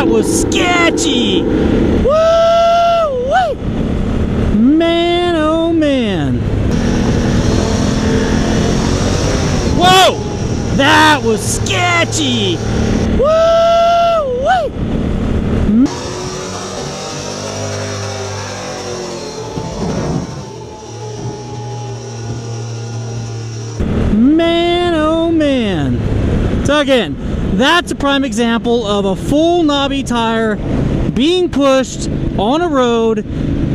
that was sketchy. Woo! Man, oh man. Whoa! That was sketchy. Woo! Man, oh man. So again, that's a prime example of a full knobby tire being pushed on a road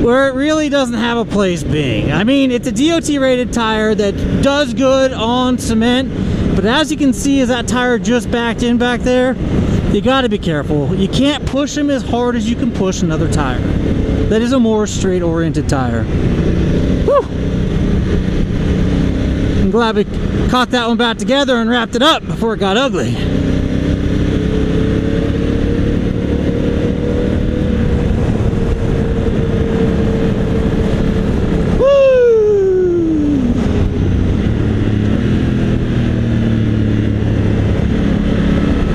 where it really doesn't have a place being. I mean, it's a DOT rated tire that does good on cement, but as you can see, as that tire just backed in back there, you got to be careful. You can't push them as hard as you can push another tire that is a more straight oriented tire. Whew. I'm glad we caught that one back together and wrapped it up before it got ugly.